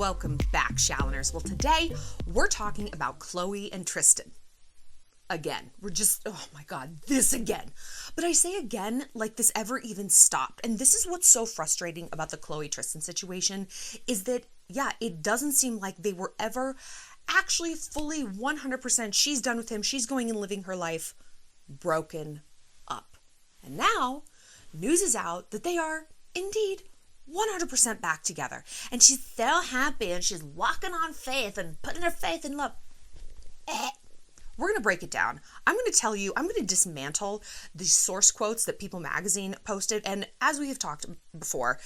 Welcome back, Shalloners. Well, today we're talking about KHLOE and Tristan. Again, oh my God, this again. But I say again, like this ever even stopped. And this is what's so frustrating about the KHLOE Tristan situation is that, yeah, it doesn't seem like they were ever actually fully 100% she's done with him. She's going and living her life broken up. And now news is out that they are indeed 100% back together. And she's so happy and she's walking on faith and putting her faith in love. We're going to break it down. I'm going to tell you, I'm going to dismantle the source quotes that People Magazine posted. And as we have talked before,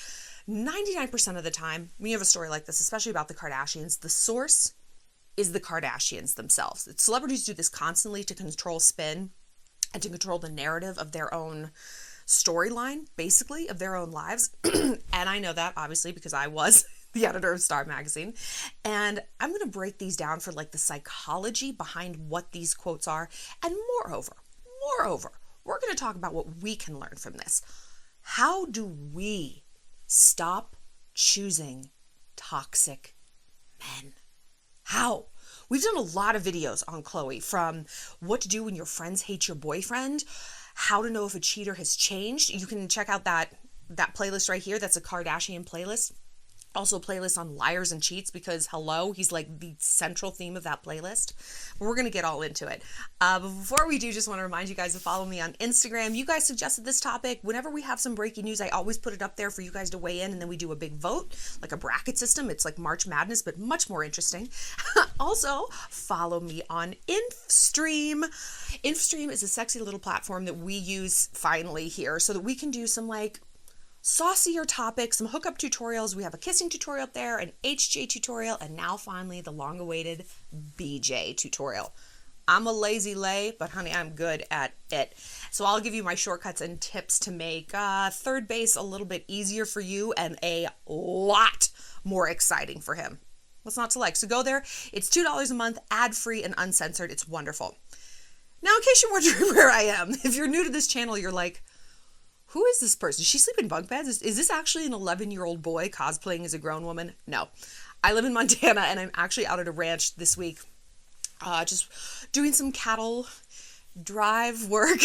99% of the time, when you have a story like this, especially about the Kardashians, the source is the Kardashians themselves. Celebrities do this constantly to control spin and to control the narrative of their own storyline, basically, of their own lives. And I know that, obviously, because I was the editor of Star Magazine. And I'm going to break these down for like the psychology behind what these quotes are. And moreover, we're going to talk about what we can learn from this. How do we stop choosing toxic men? How? We've done a lot of videos on KHLOE, from what to do when your friends hate your boyfriend, how to know if a cheater has changed. You can check out that playlist right here. That's a Kardashian playlist. Also a playlist on liars and cheats, because hello, he's like the central theme of that playlist. But we're going to get all into it. But before we do, just want to remind you guys to follow me on Instagram. You guys suggested this topic. Whenever we have some breaking news, I always put it up there for you guys to weigh in, and then we do a big vote, like a bracket system. It's like March Madness, but much more interesting. Also, follow me on Infstream. Infstream is a sexy little platform that we use finally here so that we can do some like saucier topics, some hookup tutorials. We have a kissing tutorial up there, an HJ tutorial, and now finally the long-awaited BJ tutorial. I'm a lazy lay, but honey, I'm good at it. So I'll give you my shortcuts and tips to make third base a little bit easier for you and a lot more exciting for him. What's not to like? So go there. It's $2 a month, ad-free and uncensored. It's wonderful. Now, in case you're wondering where I am, if you're new to this channel, you're like, who is this person? Does she sleep in bunk beds? Is this actually an 11-year-old boy cosplaying as a grown woman? No. I live in Montana, and I'm actually out at a ranch this week, just doing some cattle drive work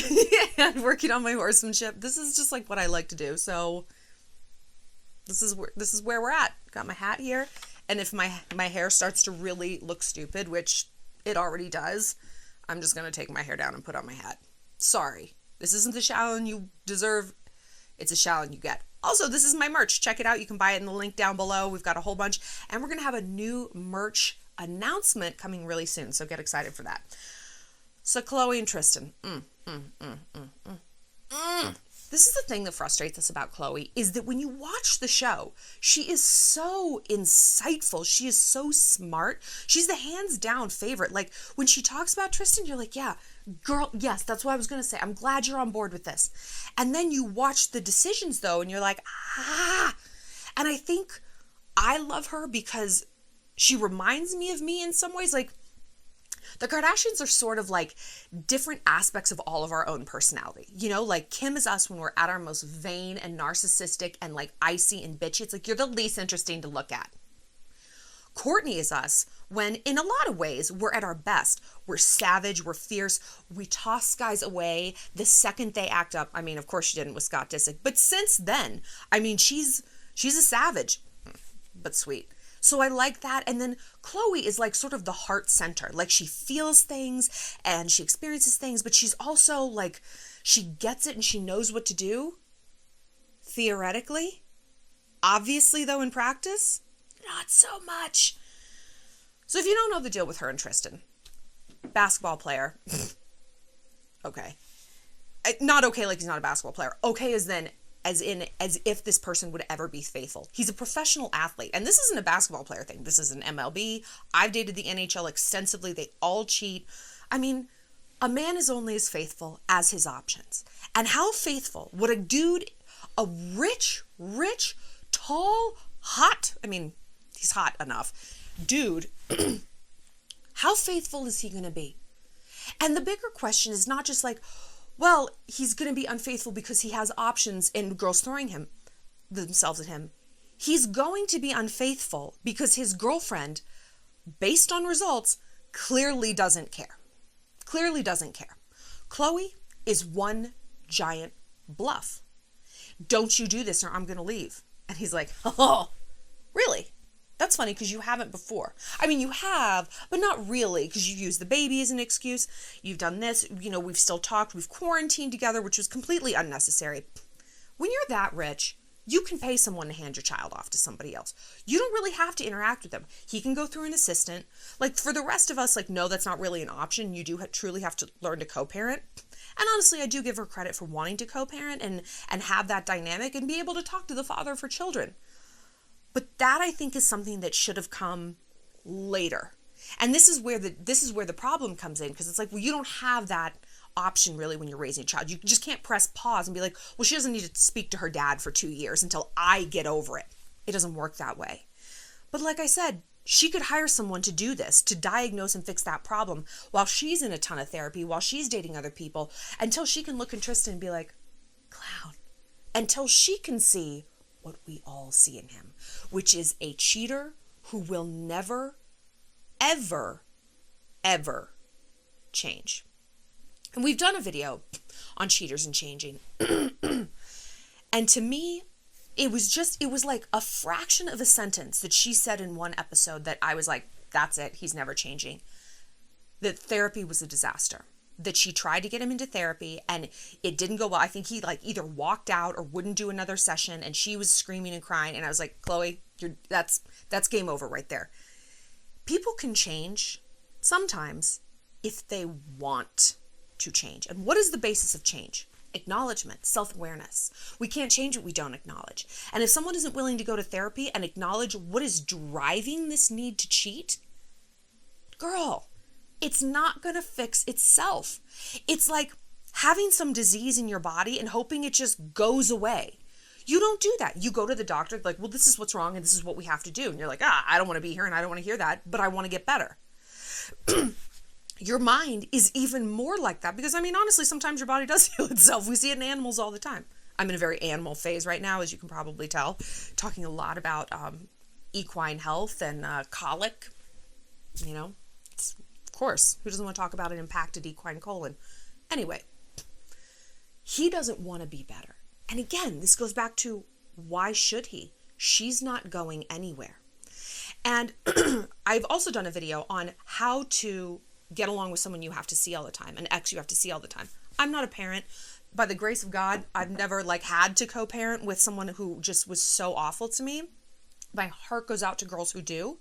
and working on my horsemanship. This is just like what I like to do. So this is where we're at. Got my hat here, and if my hair starts to really look stupid, which it already does, I'm just gonna take my hair down and put on my hat. Sorry. This isn't the Shallon you deserve. It's a Shallon you get. Also, this is my merch. Check it out. You can buy it in the link down below. We've got a whole bunch. And we're going to have a new merch announcement coming really soon. So get excited for that. So KHLOE and Tristan. This is the thing that frustrates us about KHLOE, is that when you watch the show, she is so insightful. She is so smart. She's the hands down favorite. Like when she talks about Tristan, you're like, yeah, girl, yes, that's what I was going to say. I'm glad you're on board with this. And then you watch the decisions though, and you're like, ah. And I think I love her because she reminds me of me in some ways. Like, the Kardashians are sort of like different aspects of all of our own personality. You know, like Kim is us when we're at our most vain and narcissistic and like icy and bitchy. It's like you're the least interesting to look at. Kourtney is us when, in a lot of ways, we're at our best. We're savage, we're fierce, we toss guys away the second they act up. I mean, of course she didn't with Scott Disick, but since then, I mean, she's a savage, but sweet. So I like that. And then KHLOE is like sort of the heart center. Like she feels things and she experiences things, but she's also like, she gets it and she knows what to do. Theoretically. Obviously though, in practice, not so much. So if you don't know the deal with her and Tristan, basketball player. Okay. Not okay like he's not a basketball player. Okay as if this person would ever be faithful. He's a professional athlete. And this isn't a basketball player thing. This is an MLB. I've dated the NHL extensively. They all cheat. I mean, a man is only as faithful as his options. And how faithful would a dude, a rich, tall, hot, I mean, he's hot enough, dude, how faithful is he going to be? And the bigger question is not just like, well, he's going to be unfaithful because he has options and girls throwing themselves at him. He's going to be unfaithful because his girlfriend, based on results, clearly doesn't care. Clearly doesn't care. Khloe is one giant bluff. Don't you do this or I'm going to leave. And he's like, oh, really? That's funny because you haven't before. I mean, you have, but not really, because you use the baby as an excuse. You've done this. You know, we've still talked. We've quarantined together, which was completely unnecessary. When you're that rich, you can pay someone to hand your child off to somebody else. You don't really have to interact with them. He can go through an assistant. Like, for the rest of us, like, no, that's not really an option. You do truly have to learn to co-parent. And honestly, I do give her credit for wanting to co-parent and have that dynamic and be able to talk to the father of her children. But that, I think, is something that should have come later. And this is where the problem comes in, because it's like, well, you don't have that option really when you're raising a child. You just can't press pause and be like, well, she doesn't need to speak to her dad for 2 years until I get over it. It doesn't work that way. But like I said, she could hire someone to do this, to diagnose and fix that problem while she's in a ton of therapy, while she's dating other people, until she can look at Tristan and be like, clown. Until she can see what we all see in him, which is a cheater who will never, ever, ever change. And we've done a video on cheaters and changing. And to me, it was like a fraction of a sentence that she said in one episode that I was like, that's it, he's never changing. That therapy was a disaster. That she tried to get him into therapy and it didn't go well. I think he like either walked out or wouldn't do another session, and she was screaming and crying. And I was like, Khloe, that's game over right there. People can change sometimes if they want to change. And what is the basis of change? Acknowledgement, self-awareness. We can't change what we don't acknowledge. And if someone isn't willing to go to therapy and acknowledge what is driving this need to cheat, girl, it's not going to fix itself. It's like having some disease in your body and hoping it just goes away. You don't do that. You go to the doctor, like, well, this is what's wrong and this is what we have to do. And you're like, I don't want to be here and I don't want to hear that, but I want to get better. Your mind is even more like that because, I mean, honestly, sometimes your body does heal itself. We see it in animals all the time. I'm in a very animal phase right now, as you can probably tell, talking a lot about equine health and colic. You know, of course, who doesn't want to talk about an impacted equine colon? Anyway, he doesn't want to be better. And again, this goes back to why should he? She's not going anywhere. And I've also done a video on how to get along with someone you have to see all the time, an ex you have to see all the time. I'm not a parent. By the grace of God, I've never had to co-parent with someone who just was so awful to me. My heart goes out to girls who do.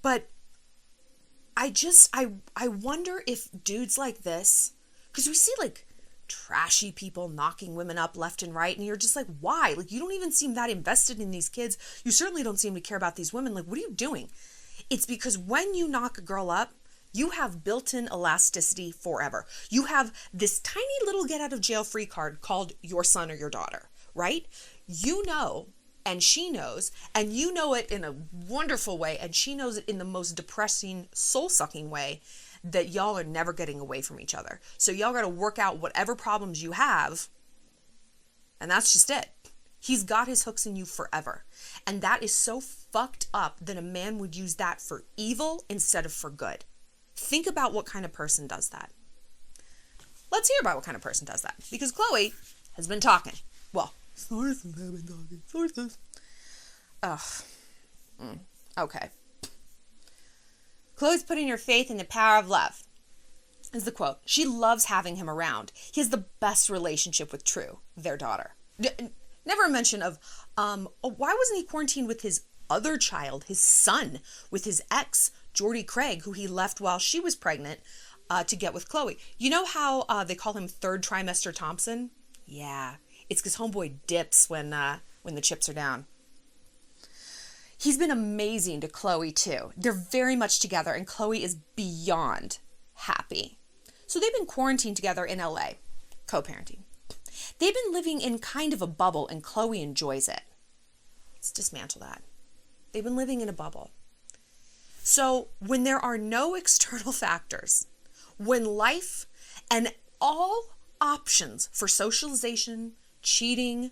But I wonder if dudes like this, because we see trashy people knocking women up left and right, and you're just like, why? You don't even seem that invested in these kids. You certainly don't seem to care about these women. What are you doing? It's because when you knock a girl up, you have built-in elasticity forever. You have this tiny little get-out-of-jail-free card called your son or your daughter, right? You know, and she knows, and you know it in a wonderful way, and she knows it in the most depressing, soul-sucking way, that y'all are never getting away from each other. So y'all got to work out whatever problems you have, and that's just it. He's got his hooks in you forever. And that is so fucked up that a man would use that for evil instead of for good. Think about what kind of person does that. Let's hear about what kind of person does that. Because Khloe has been talking. Well, sources have been talking. Sources. Okay. Khloe's putting her faith in the power of love. Is the quote. She loves having him around. He has the best relationship with True, their daughter. Never a mention of, why wasn't he quarantined with his other child, his son, with his ex, Jordy Craig, who he left while she was pregnant to get with Khloe. You know how they call him third trimester Thompson? Yeah, it's because homeboy dips when the chips are down. He's been amazing to Khloe too. They're very much together and Khloe is beyond happy. So they've been quarantined together in LA, co-parenting. They've been living in kind of a bubble and Khloe enjoys it. Let's dismantle that. They've been living in a bubble. So when there are no external factors, when life and all options for socialization, cheating,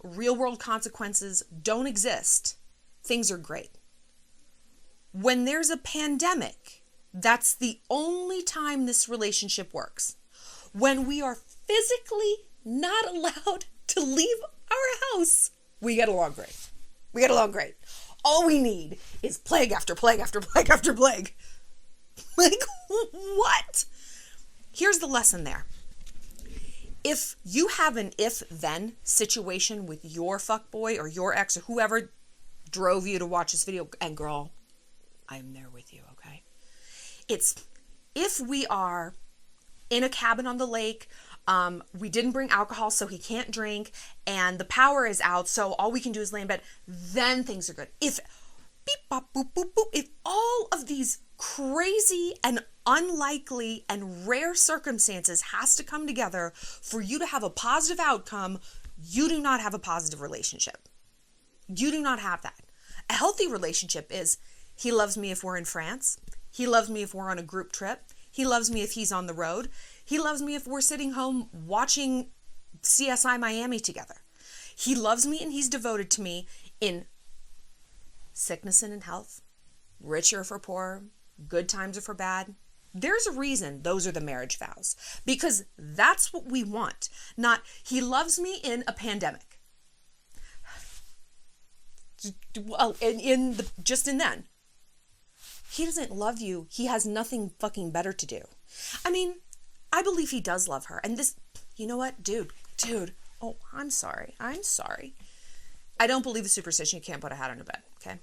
real world consequences don't exist, things are great. When there's a pandemic, that's the only time this relationship works. When we are physically not allowed to leave our house, we get along great. We get along great. All we need is plague after plague after plague after plague. Like, what? Here's the lesson there. If you have an if-then situation with your fuckboy or your ex or whoever drove you to watch this video, and girl, I'm there with you, okay? It's if we are in a cabin on the lake, we didn't bring alcohol, so he can't drink, and the power is out, so all we can do is lay in bed, then things are good. If beep, bop, boop, boop, boop, if all of these crazy and unlikely and rare circumstances has to come together for you to have a positive outcome, you do not have a positive relationship. You do not have that. A healthy relationship is he loves me if we're in France. He loves me if we're on a group trip. He loves me if he's on the road. He loves me if we're sitting home watching CSI Miami together. He loves me and he's devoted to me in sickness and in health, rich or for poor, good times or for bad. There's a reason those are the marriage vows, because that's what we want. Not he loves me in a pandemic. Well, just in then. He doesn't love you. He has nothing fucking better to do. I mean, I believe he does love her. And this, you know what, dude. Oh, I'm sorry. I don't believe a superstition. You can't put a hat on a bed. Okay.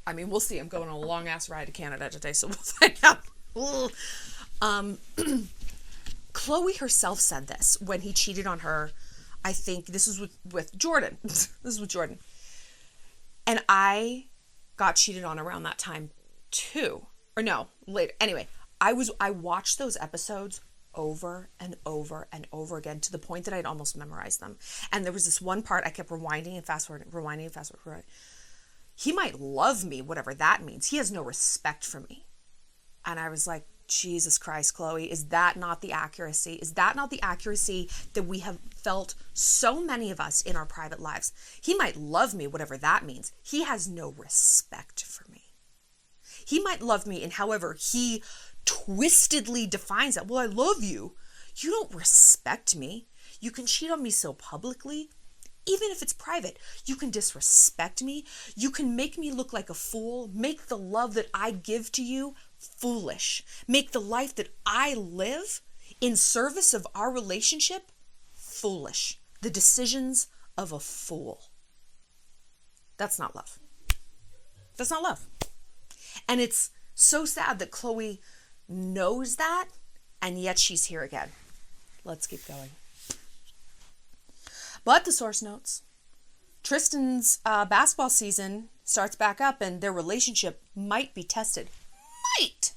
I mean, we'll see. I'm going on a long ass ride to Canada today, so we'll find out. Khloe herself said this when he cheated on her. I think this was with Jordan. This is with Jordan. And I got cheated on around that time too. Or no, later. Anyway, I watched those episodes over and over and over again to the point that I'd almost memorized them. And there was this one part I kept rewinding and fast forwarding. He might love me, whatever that means. He has no respect for me. And I was like, Jesus Christ, Khloe, is that not the accuracy? Is that not the accuracy that we have felt, so many of us, in our private lives? He might love me, whatever that means. He has no respect for me. He might love me in however he twistedly defines that. Well, I love you. You don't respect me. You can cheat on me so publicly. Even if it's private, you can disrespect me. You can make me look like a fool. Make the love that I give to you foolish. Make the life that I live in service of our relationship foolish. The decisions of a fool. That's not love. That's not love. And it's so sad that Khloe knows that, and yet she's here again. Let's keep going. But the source notes, Tristan's basketball season starts back up and their relationship might be tested. Might!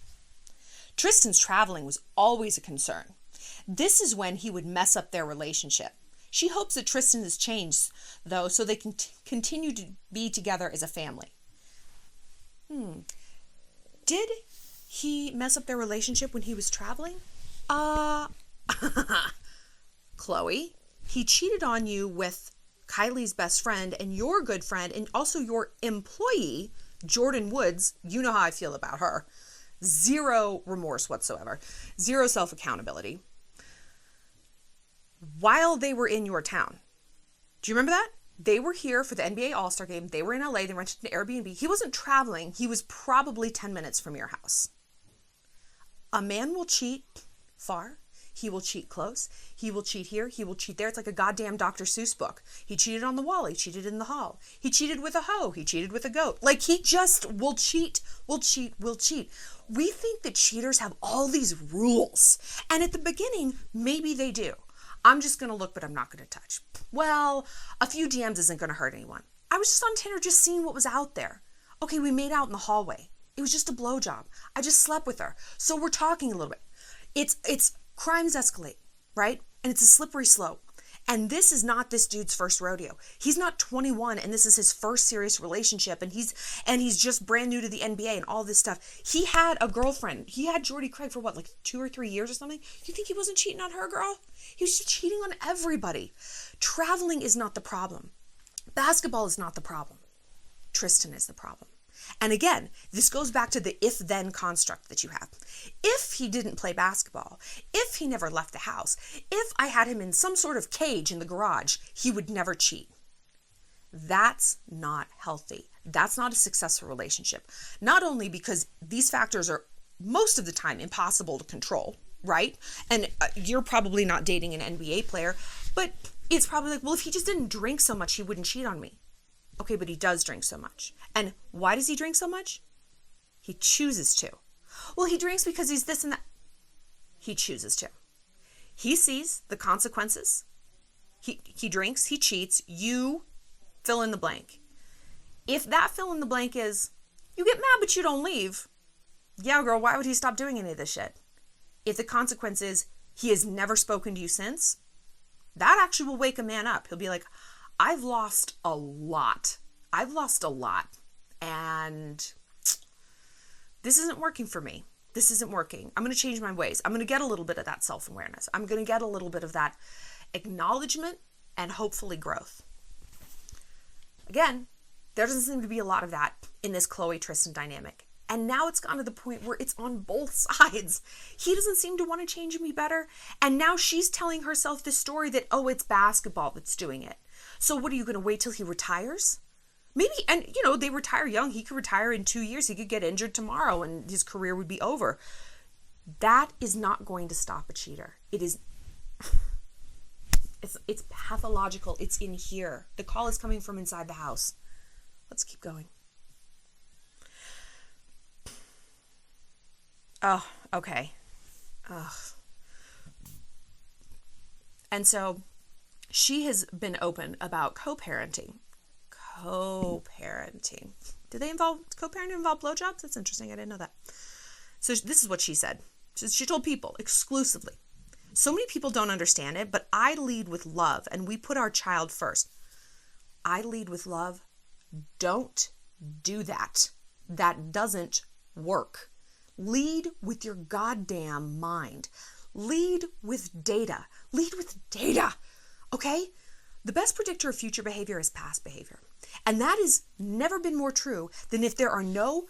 Tristan's traveling was always a concern. This is when he would mess up their relationship. She hopes that Tristan has changed, though, so they can continue to be together as a family. Did he mess up their relationship when he was traveling? Khloe, he cheated on you with Kylie's best friend and your good friend and also your employee, Jordan Woods. You know how I feel about her. Zero remorse whatsoever. Zero self-accountability. While they were in your town. Do you remember that? They were here for the NBA All-Star Game. They were in LA. They rented an Airbnb. He wasn't traveling. He was probably 10 minutes from your house. A man will cheat far. He will cheat close. He will cheat here. He will cheat there. It's like a goddamn Dr. Seuss book. He cheated on the wall. He cheated in the hall. He cheated with a hoe. He cheated with a goat. Like, he just will cheat, will cheat, will cheat. We think that cheaters have all these rules. And at the beginning, maybe they do. I'm just going to look, but I'm not going to touch. Well, a few DMs isn't going to hurt anyone. I was just on Tinder just seeing what was out there. Okay, we made out in the hallway. It was just a blowjob. I just slept with her. So we're talking a little bit. It's crimes escalate, right? And it's a slippery slope. And this is not this dude's first rodeo. He's not 21 and this is his first serious relationship, and he's just brand new to the NBA and all this stuff. He had a girlfriend. He had Jordy Craig for what, like 2 or 3 years or something? You think he wasn't cheating on her, girl? He was just cheating on everybody. Traveling is not the problem. Basketball is not the problem. Tristan is the problem. And again, this goes back to the if-then construct that you have. If he didn't play basketball, if he never left the house, if I had him in some sort of cage in the garage, he would never cheat. That's not healthy. That's not a successful relationship. Not only because these factors are most of the time impossible to control, right? And you're probably not dating an NBA player, but it's probably like, well, if he just didn't drink so much, he wouldn't cheat on me. Okay, but he does drink so much. And why does he drink so much? He chooses to. Well, he drinks because he's this and that. He chooses to. He sees the consequences. He drinks, he cheats, you fill in the blank. If that fill in the blank is, you get mad but you don't leave. Yeah, girl, why would he stop doing any of this shit? If the consequence is, he has never spoken to you since, that actually will wake a man up. He'll be like, I've lost a lot. And this isn't working for me. This isn't working. I'm going to change my ways. I'm going to get a little bit of that self-awareness. I'm going to get a little bit of that acknowledgement and hopefully growth. Again, there doesn't seem to be a lot of that in this KHLOE Tristan dynamic. And now it's gotten to the point where it's on both sides. He doesn't seem to want to change me better. And now she's telling herself this story that, oh, it's basketball that's doing it. So what, are you going to wait till he retires? Maybe, and you know, they retire young. He could retire in 2 years. He could get injured tomorrow and his career would be over. That is not going to stop a cheater. It is, it's pathological. It's in here. The call is coming from inside the house. Let's keep going. Oh, okay. Ugh. And so she has been open about co-parenting. Co-parenting. Do they involve, co-parenting involve blowjobs? That's interesting. I didn't know that. So this is what she said. She told people exclusively. So many people don't understand it, but I lead with love and we put our child first. I lead with love. Don't do that. That doesn't work. Lead with your goddamn mind. Lead with data. Lead with data. Okay? The best predictor of future behavior is past behavior. And that has never been more true than if there are no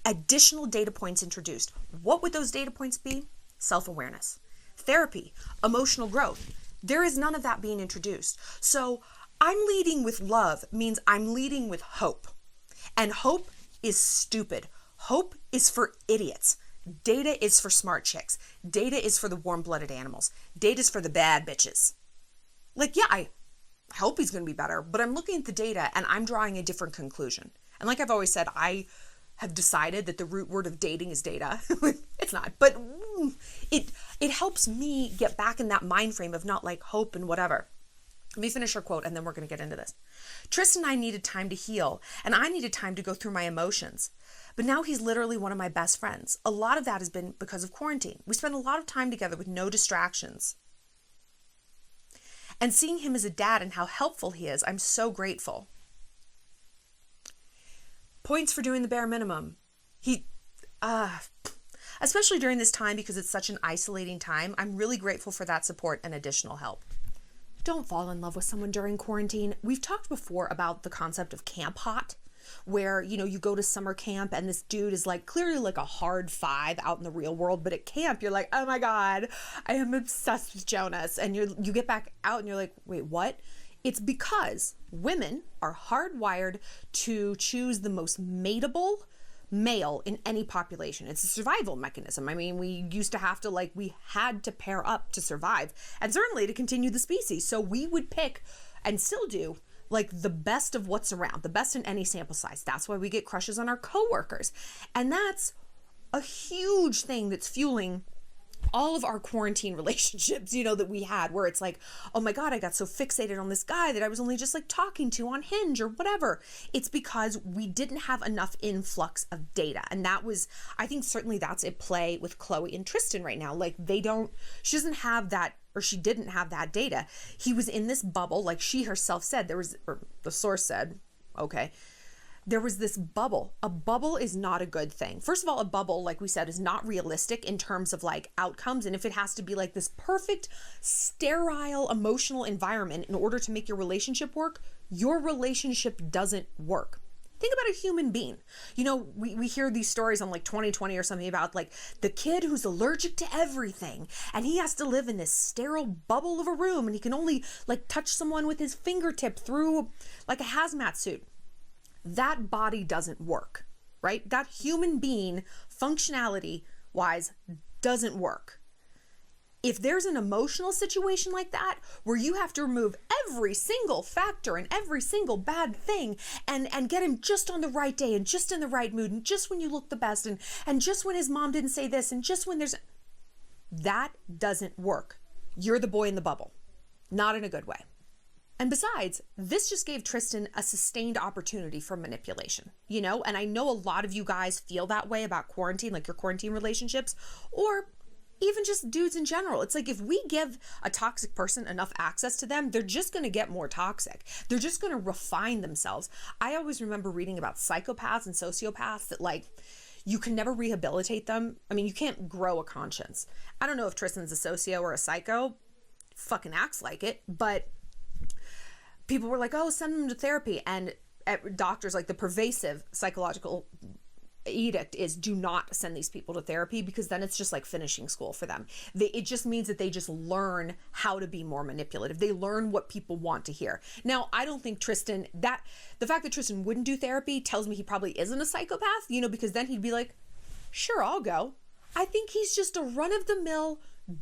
additional data points introduced. What would those data points be? Self-awareness, therapy, emotional growth. There is none of that being introduced. So I'm leading with love means I'm leading with hope. And hope is stupid. Hope is for idiots. Data is for smart chicks. Data is for the warm-blooded animals. Data is for the bad bitches. Like, yeah, I hope he's going to be better, but I'm looking at the data and I'm drawing a different conclusion. And like I've always said, I have decided that the root word of dating is data. It's not, but it helps me get back in that mind frame of not like hope and whatever. Let me finish her quote and then we're going to get into this. Tristan and I needed time to heal and I needed time to go through my emotions. But now he's literally one of my best friends. A lot of that has been because of quarantine. We spend a lot of time together with no distractions. And seeing him as a dad and how helpful he is, I'm so grateful. Points for doing the bare minimum. Especially during this time because it's such an isolating time, I'm really grateful for that support and additional help. Don't fall in love with someone during quarantine. We've talked before about the concept of camp hot, where, you know, you go to summer camp and this dude is like clearly like a hard 5 out in the real world, but at camp you're like, oh my God, I am obsessed with Jonas. And you get back out and you're like, wait, what? It's because women are hardwired to choose the most mateable male in any population. It's a survival mechanism. I mean, we used to have to we had to pair up to survive and certainly to continue the species. So we would pick and still do the best of what's around, the best in any sample size. That's why we get crushes on our coworkers. And that's a huge thing that's fueling all of our quarantine relationships, that we had, where it's like, oh my God, I got so fixated on this guy that I was only just talking to on Hinge or whatever. It's because we didn't have enough influx of data. And that was, I think certainly that's at play with KHLOE and Tristan right now. She doesn't have that or she didn't have that data. He was in this bubble, like she herself said, or the source said, okay, there was this bubble. A bubble is not a good thing. First of all, a bubble, like we said, is not realistic in terms of like outcomes. And if it has to be like this perfect, sterile, emotional environment in order to make your relationship work, your relationship doesn't work. Think about a human being. You know, we hear these stories on like 2020 or something about like the kid who's allergic to everything and he has to live in this sterile bubble of a room and he can only like touch someone with his fingertip through like a hazmat suit. That body doesn't work, right? That human being, functionality wise, doesn't work. If there's an emotional situation like that, where you have to remove every single factor and every single bad thing and get him just on the right day and just in the right mood and just when you look the best and just when his mom didn't say this and just when that doesn't work. You're the boy in the bubble, not in a good way. And besides, this just gave Tristan a sustained opportunity for manipulation, you know? And I know a lot of you guys feel that way about quarantine, like your quarantine relationships, or even just dudes in general. It's like if we give a toxic person enough access to them, they're just going to get more toxic. They're just going to refine themselves. I always remember reading about psychopaths and sociopaths that like, you can never rehabilitate them. I mean, you can't grow a conscience. I don't know if Tristan's a socio or a psycho, fucking acts like it, but people were like, oh, send them to therapy. And doctors, like the pervasive psychological edict is do not send these people to therapy because then it's just like finishing school for them. It just means that they just learn how to be more manipulative. They learn what people want to hear. Now, I don't think Tristan, the fact that Tristan wouldn't do therapy tells me he probably isn't a psychopath, you know, because then he'd be like, sure, I'll go. I think he's just a run-of-the-mill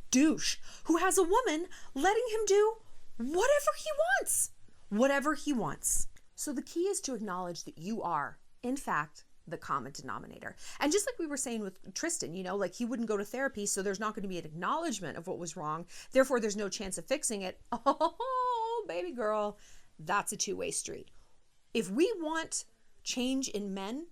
douche who has a woman letting him do whatever he wants. Whatever he wants. So the key is to acknowledge that you are, in fact, the common denominator. And just like we were saying with Tristan, you know, like he wouldn't go to therapy, so there's not going to be an acknowledgement of what was wrong. Therefore, there's no chance of fixing it. Oh, baby girl, that's a two-way street. If we want change in men,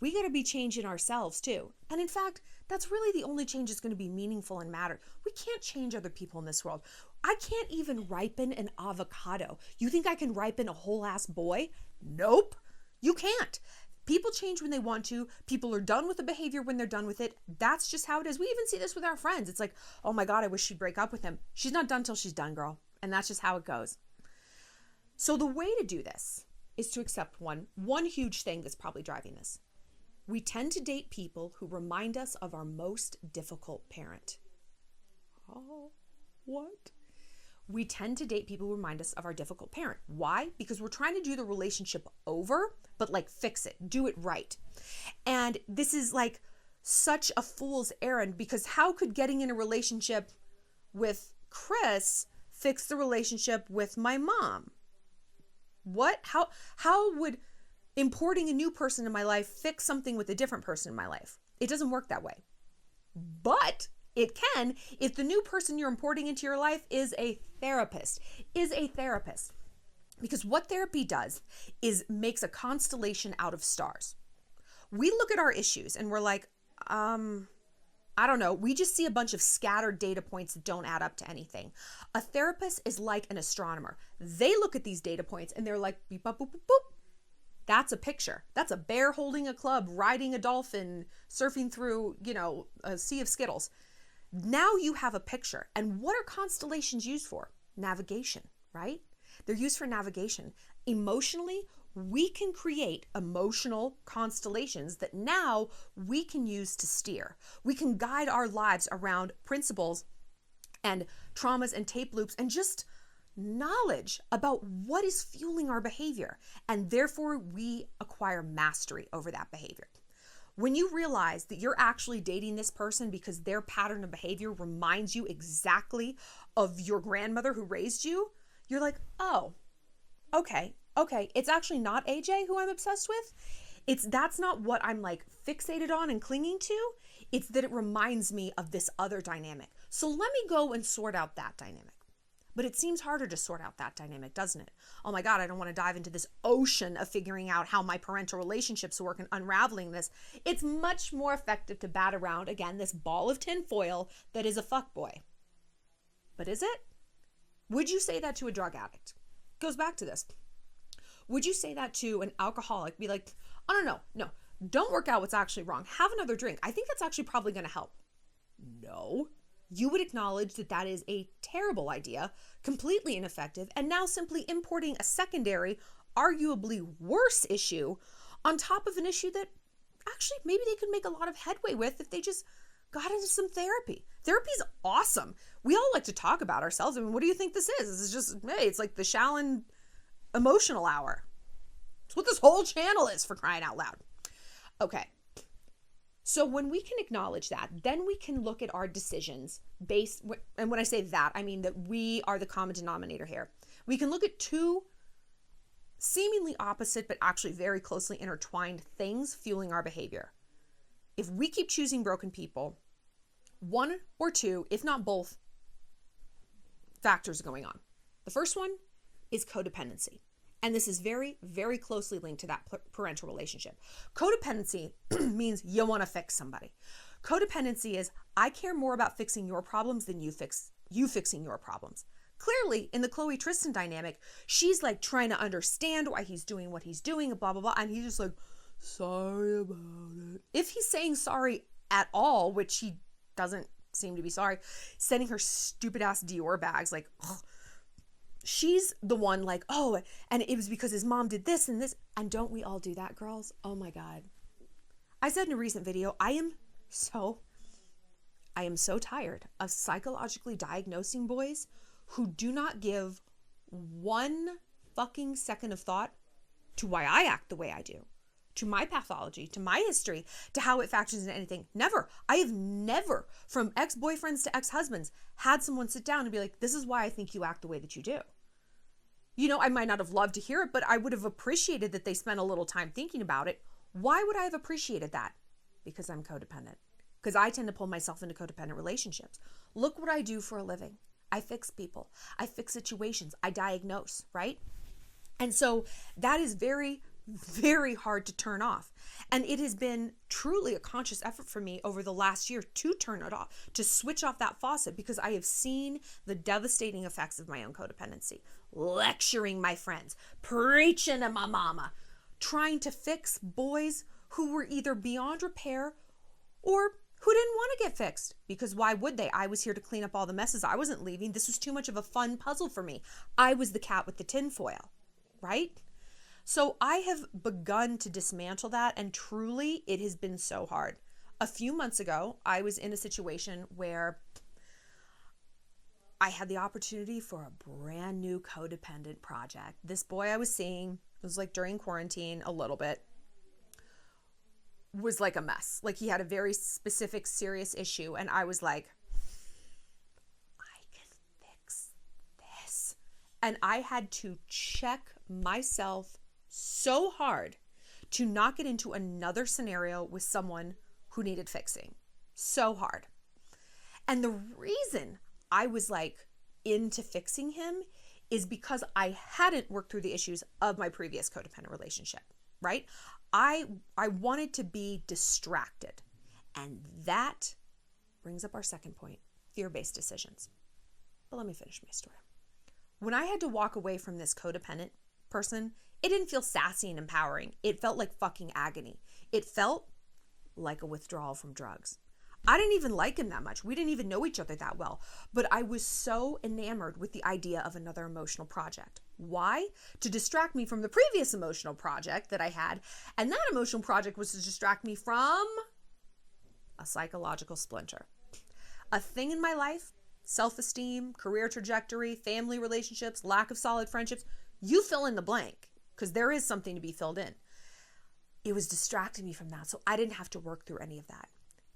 we got to be changing ourselves too. And in fact, that's really the only change that's going to be meaningful and matter. We can't change other people in this world. I can't even ripen an avocado. You think I can ripen a whole ass boy? Nope, you can't. People change when they want to. People are done with the behavior when they're done with it. That's just how it is. We even see this with our friends. It's like, oh my God, I wish she'd break up with him. She's not done till she's done, girl. And that's just how it goes. So the way to do this is to accept one huge thing that's probably driving this. We tend to date people who remind us of our most difficult parent. Oh, what? We tend to date people who remind us of our difficult parent. Why? Because we're trying to do the relationship over, but like fix it, do it right. And this is like such a fool's errand because how could getting in a relationship with Chris fix the relationship with my mom? What? How would importing a new person in my life fix something with a different person in my life? It doesn't work that way. But it can if the new person you're importing into your life is a therapist. Because what therapy does is makes a constellation out of stars. We look at our issues and we're like, I don't know. We just see a bunch of scattered data points that don't add up to anything. A therapist is like an astronomer. They look at these data points and they're like, beep, boop, boop, boop, boop. That's a picture. That's a bear holding a club, riding a dolphin, surfing through, you know, a sea of Skittles. Now you have a picture. And what are constellations used for? Navigation, right? They're used for navigation. Emotionally, we can create emotional constellations that now we can use to steer. We can guide our lives around principles and traumas and tape loops and just knowledge about what is fueling our behavior. And therefore, we acquire mastery over that behavior. When you realize that you're actually dating this person because their pattern of behavior reminds you exactly of your grandmother who raised you, you're like, oh, okay. It's actually not AJ who I'm obsessed with. That's not what I'm like fixated on and clinging to. It's that it reminds me of this other dynamic. So let me go and sort out that dynamic. But it seems harder to sort out that dynamic, doesn't it? Oh my God, I don't want to dive into this ocean of figuring out how my parental relationships work and unraveling this. It's much more effective to bat around, again, this ball of tinfoil that is a fuckboy. But is it? Would you say that to a drug addict? Goes back to this. Would you say that to an alcoholic? Be like, oh, no, don't work out what's actually wrong. Have another drink. I think that's actually probably going to help. No. You would acknowledge that that is a terrible idea, completely ineffective, and now simply importing a secondary, arguably worse issue on top of an issue that actually maybe they could make a lot of headway with if they just got into some therapy. Therapy's awesome. We all like to talk about ourselves. I mean, what do you think this is? This is just, hey, it's like the Shallon emotional hour. It's what this whole channel is, for crying out loud. Okay. So when we can acknowledge that, then we can look at our decisions based, and when I say that, I mean that we are the common denominator here. We can look at two seemingly opposite, but actually very closely intertwined things fueling our behavior. If we keep choosing broken people, one or two, if not both, factors are going on. The first one is codependency. And this is very, very closely linked to that parental relationship. Codependency means you want to fix somebody. Codependency is, I care more about fixing your problems than you fixing your problems. Clearly, in the KHLOE Tristan dynamic, she's like trying to understand why he's doing what he's doing, blah, blah, blah. And he's just like, sorry about it. If he's saying sorry at all, which he doesn't seem to be sorry, sending her stupid ass Dior bags, like, ugh. She's the one like, oh, and it was because his mom did this and this. And don't we all do that, girls? Oh my God. I said in a recent video, I am so tired of psychologically diagnosing boys who do not give one fucking second of thought to why I act the way I do, to my pathology, to my history, to how it factors into anything. Never. I have never, from ex-boyfriends to ex-husbands, had someone sit down and be like, this is why I think you act the way that you do. You know, I might not have loved to hear it, but I would have appreciated that they spent a little time thinking about it. Why would I have appreciated that? Because I'm codependent. Because I tend to pull myself into codependent relationships. Look what I do for a living. I fix people. I fix situations. I diagnose, right? And so that is very, very hard to turn off. And it has been truly a conscious effort for me over the last year to turn it off, to switch off that faucet, because I have seen the devastating effects of my own codependency. Lecturing my friends, preaching to my mama, trying to fix boys who were either beyond repair or who didn't want to get fixed. Because why would they? I was here to clean up all the messes. I wasn't leaving. This was too much of a fun puzzle for me. I was the cat with the tinfoil, right? So I have begun to dismantle that, and truly it has been so hard. A few months ago, I was in a situation where I had the opportunity for a brand new codependent project. This boy I was seeing, it was like during quarantine a little bit, was like a mess. Like he had a very specific, serious issue. And I was like, I can fix this. And I had to check myself so hard to not get into another scenario with someone who needed fixing. So hard. And the reason I was like into fixing him is because I hadn't worked through the issues of my previous codependent relationship, right? I wanted to be distracted. And that brings up our second point, fear-based decisions. But let me finish my story. When I had to walk away from this codependent person, it didn't feel sassy and empowering. It felt like fucking agony. It felt like a withdrawal from drugs. I didn't even like him that much. We didn't even know each other that well. But I was so enamored with the idea of another emotional project. Why? To distract me from the previous emotional project that I had. And that emotional project was to distract me from a psychological splinter. A thing in my life, self-esteem, career trajectory, family relationships, lack of solid friendships. You fill in the blank, because there is something to be filled in. It was distracting me from that, so I didn't have to work through any of that.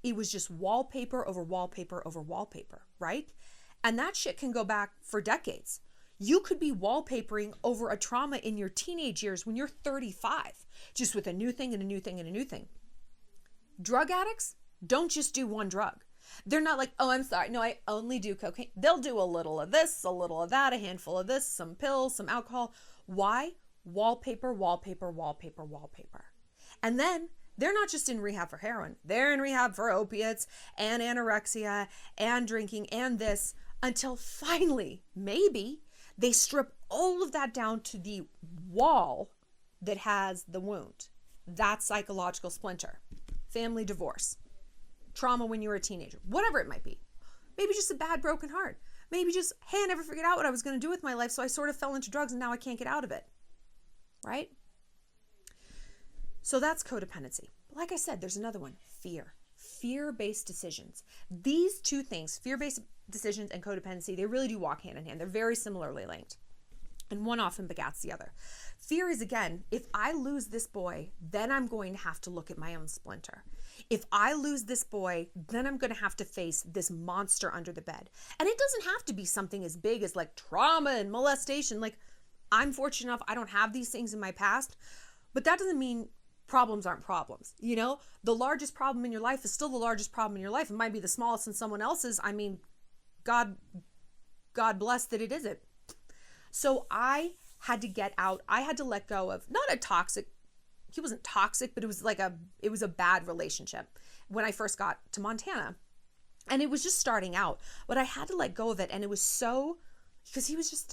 It was just wallpaper over wallpaper over wallpaper, right? And that shit can go back for decades. You could be wallpapering over a trauma in your teenage years when you're 35, just with a new thing and a new thing and a new thing. Drug addicts don't just do one drug. They're not like, oh, I'm sorry, no, I only do cocaine. They'll do a little of this, a little of that, a handful of this, some pills, some alcohol. Why? Wallpaper, wallpaper, wallpaper, wallpaper. And then they're not just in rehab for heroin. They're in rehab for opiates and anorexia and drinking and this. until finally, maybe, they strip all of that down to the wall that has the wound. That psychological splinter, family divorce, trauma when you were a teenager, whatever it might be. Maybe just a bad broken heart. Maybe just, hey, I never figured out what I was going to do with my life, so I sort of fell into drugs and now I can't get out of it. Right? So that's codependency. Like I said, there's another one, fear. Fear-based decisions. These two things, fear-based decisions and codependency, they really do walk hand in hand. They're very similarly linked. And one often begats the other. Fear is, again, if I lose this boy, then I'm going to have to look at my own splinter. If I lose this boy, then I'm going to have to face this monster under the bed. And it doesn't have to be something as big as like trauma and molestation. Like, I'm fortunate enough, I don't have these things in my past, but that doesn't mean problems aren't problems. You know, the largest problem in your life is still the largest problem in your life. It might be the smallest in someone else's. I mean, God bless that it isn't. So I had to get out. I had to let go of, not a toxic, he wasn't toxic, but it was a bad relationship when I first got to Montana. And it was just starting out, but I had to let go of it. And it was so, because he was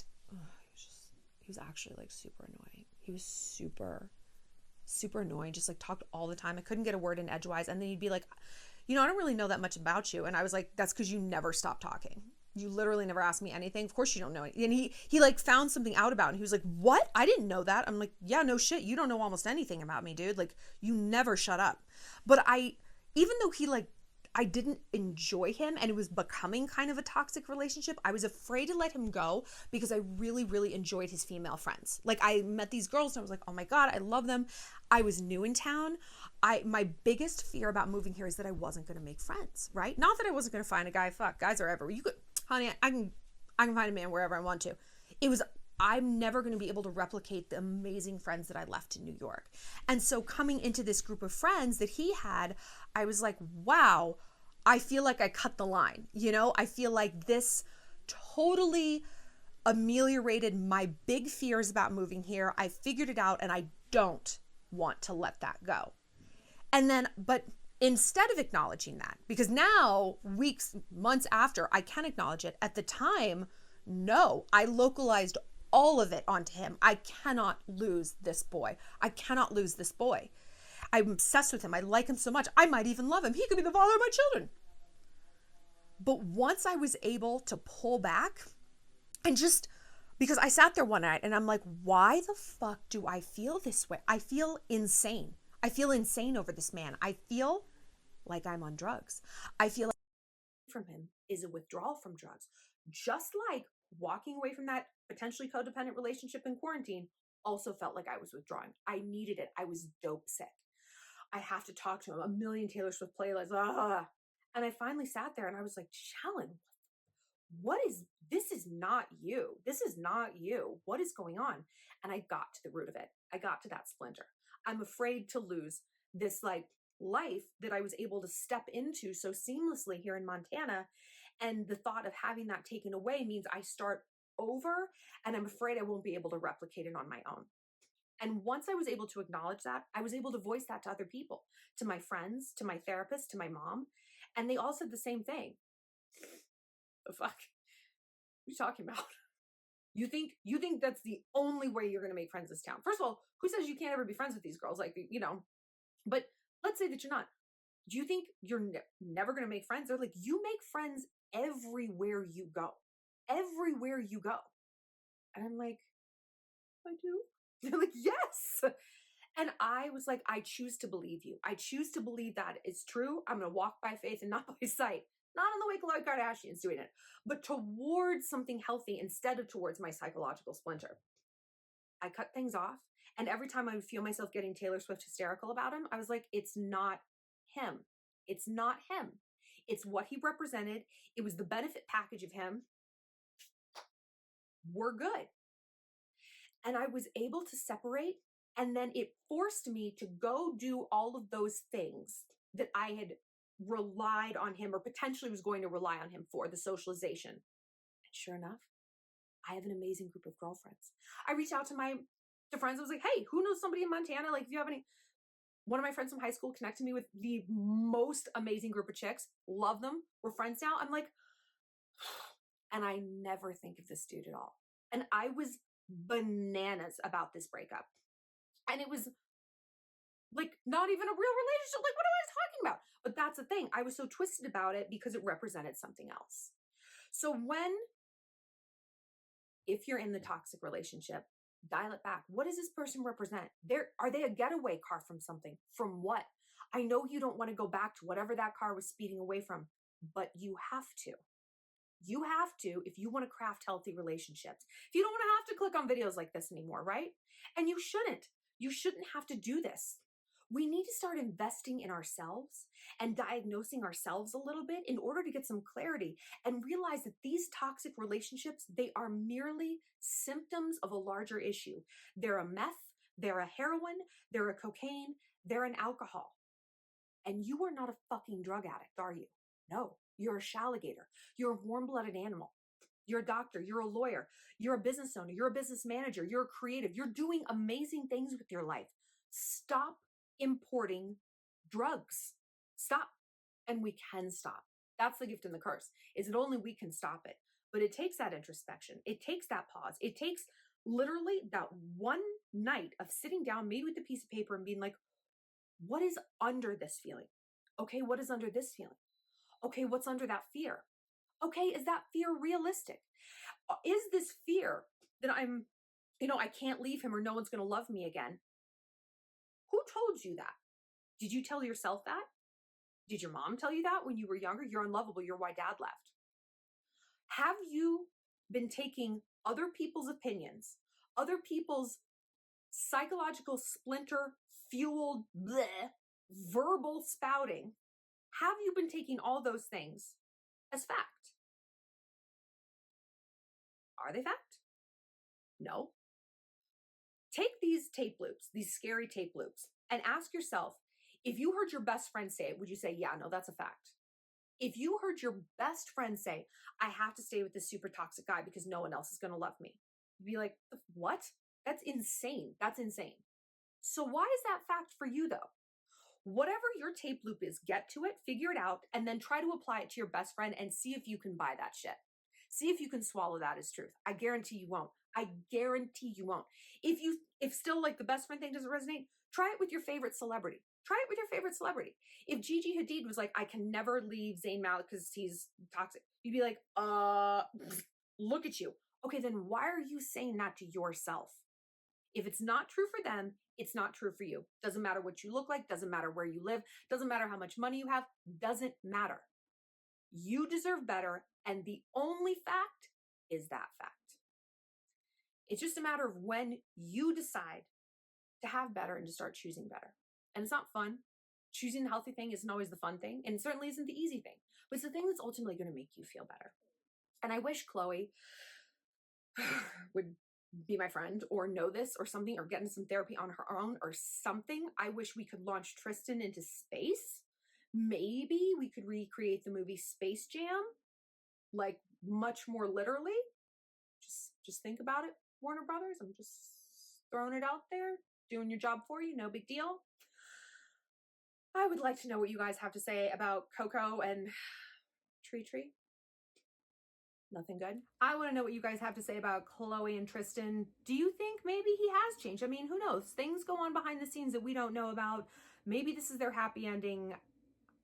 actually like super annoying. He was super annoying, just like talked all the time. I couldn't get a word in edgewise. And then he'd be like, you know, I don't really know that much about you. And I was like, that's because you never stop talking. You literally never asked me anything. Of course you don't know it. And he like found something out about it. And he was like, what? I didn't know that. I'm like, yeah, no shit. You don't know almost anything about me, dude. Like, you never shut up. But even though I didn't enjoy him and it was becoming kind of a toxic relationship, I was afraid to let him go because I really, really enjoyed his female friends. Like, I met these girls and I was like, oh my God, I love them. I was new in town. My biggest fear about moving here is that I wasn't going to make friends, right? Not that I wasn't going to find a guy. Fuck, guys are everywhere. You could, honey, I can find a man wherever I want to. I'm never going to be able to replicate the amazing friends that I left in New York. And so coming into this group of friends that he had, I was like, wow, I feel like I cut the line. You know, I feel like this totally ameliorated my big fears about moving here. I figured it out and I don't want to let that go. And then, but instead of acknowledging that, because now weeks, months after, I can acknowledge it. At the time, no, I localized all of it onto him. I cannot lose this boy. I cannot lose this boy. I'm obsessed with him. I like him so much. I might even love him. He could be the father of my children. But once I was able to pull back and just, because I sat there one night and I'm like, why the fuck do I feel this way? I feel insane. I feel insane over this man. I feel like I'm on drugs. I feel like from him is a withdrawal from drugs. Just like walking away from that potentially codependent relationship in quarantine also felt like I was withdrawing. I needed it. I was dope sick. I have to talk to him. A million Taylor Swift playlists. And I finally sat there and I was like, Shallon, this is not you. This is not you. What is going on? And I got to the root of it. I got to that splinter. I'm afraid to lose this like life that I was able to step into so seamlessly here in Montana. And the thought of having that taken away means I start over and I'm afraid I won't be able to replicate it on my own. And once I was able to acknowledge that, I was able to voice that to other people, to my friends, to my therapist, to my mom. And they all said the same thing. The fuck? What are you talking about? You think that's the only way you're going to make friends in this town? First of all, who says you can't ever be friends with these girls? Like, you know, but let's say that you're not. Do you think you're never going to make friends? They're like, you make friends everywhere you go. Everywhere you go. And I'm like, I do. They're like, yes. And I was like, I choose to believe you. I choose to believe that it's true. I'm going to walk by faith and not by sight. Not on the way KHLOE Kardashian's doing it, but towards something healthy instead of towards my psychological splinter. I cut things off. And every time I would feel myself getting Taylor Swift hysterical about him, I was like, it's not him. It's not him. It's what he represented. It was the benefit package of him. We're good. And I was able to separate. And then it forced me to go do all of those things that I had relied on him or potentially was going to rely on him for, the socialization. And sure enough, I have an amazing group of girlfriends. I reached out to friends. I was like, hey, who knows somebody in Montana? Like, if you have any, one of my friends from high school connected me with the most amazing group of chicks. Love them. We're friends now. I'm like, And I never think of this dude at all. And I was bananas about this breakup. And it was like not even a real relationship. Like, what am I talking about? But that's the thing. I was so twisted about it because it represented something else. So if you're in the toxic relationship, dial it back. What does this person represent? Are they a getaway car from something? From what? I know you don't want to go back to whatever that car was speeding away from, but you have to. You have to if you want to craft healthy relationships. If you don't want to have to click on videos like this anymore, right? And you shouldn't. You shouldn't have to do this. We need to start investing in ourselves and diagnosing ourselves a little bit in order to get some clarity and realize that these toxic relationships, they are merely symptoms of a larger issue. They're a meth, they're a heroin, they're a cocaine, they're an alcohol. And you are not a fucking drug addict, are you? No, you're a shalligator. You're a warm-blooded animal. You're a doctor, you're a lawyer, you're a business owner, you're a business manager, you're a creative, you're doing amazing things with your life. Stop importing drugs. Stop. And we can stop. That's the gift and the curse, is that only we can stop it. But it takes that introspection. It takes that pause. It takes literally that one night of sitting down, maybe with a piece of paper and being like, what is under this feeling? Okay, what is under this feeling? Okay, what's under that fear? Okay, is that fear realistic? Is this fear that I can't leave him or no one's going to love me again? Who told you that? Did you tell yourself that? Did your mom tell you that when you were younger? You're unlovable. You're why dad left. Have you been taking other people's opinions, other people's psychological splinter fueled verbal spouting? Have you been taking all those things as fact? Are they fact? No. Take these tape loops, these scary tape loops, and ask yourself, if you heard your best friend say it, would you say, yeah, no, that's a fact? If you heard your best friend say, I have to stay with this super toxic guy because no one else is going to love me, you'd be like, what? That's insane. That's insane. So why is that fact for you though? Whatever your tape loop is, get to it, figure it out, and then try to apply it to your best friend and see if you can buy that shit. See if you can swallow that as truth. I guarantee you won't. I guarantee you won't. If still like the best friend thing doesn't resonate, try it with your favorite celebrity. Try it with your favorite celebrity. If Gigi Hadid was like, I can never leave Zayn Malik because he's toxic, you'd be like, look at you. Okay, then why are you saying that to yourself? If it's not true for them, it's not true for you. Doesn't matter what you look like, doesn't matter where you live, doesn't matter how much money you have, doesn't matter. You deserve better, and the only fact is that fact. It's just a matter of when you decide to have better and to start choosing better. And it's not fun. Choosing the healthy thing isn't always the fun thing, and it certainly isn't the easy thing, but it's the thing that's ultimately going to make you feel better. And I wish KHLOE would be my friend or know this or something, or get into some therapy on her own or something. I wish we could launch Tristan into space. Maybe we could recreate the movie Space Jam, like much more literally. Just think about it, Warner Brothers. I'm just throwing it out there, doing your job for you, no big deal. I would like to know what you guys have to say about Coco and Tree. Nothing good. I want to know what you guys have to say about KHLOE and Tristan. Do you think maybe he has changed? I mean, who knows? Things go on behind the scenes that we don't know about. Maybe this is their happy ending.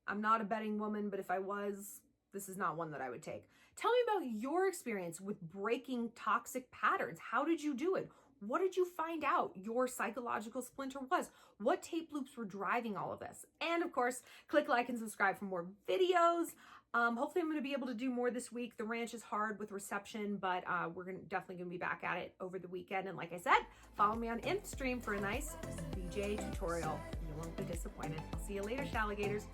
I'm not a betting woman, but if I was, this is not one that I would take. Tell me about your experience with breaking toxic patterns. How did you do it? What did you find out your psychological splinter was? What tape loops were driving all of this? And of course, click like and subscribe for more videos. Hopefully I'm going to be able to do more this week. The ranch is hard with reception, but we're definitely going to be back at it over the weekend. And like I said, follow me on Instagram for a nice BJ tutorial. You won't be disappointed. I'll see you later, Shalligators.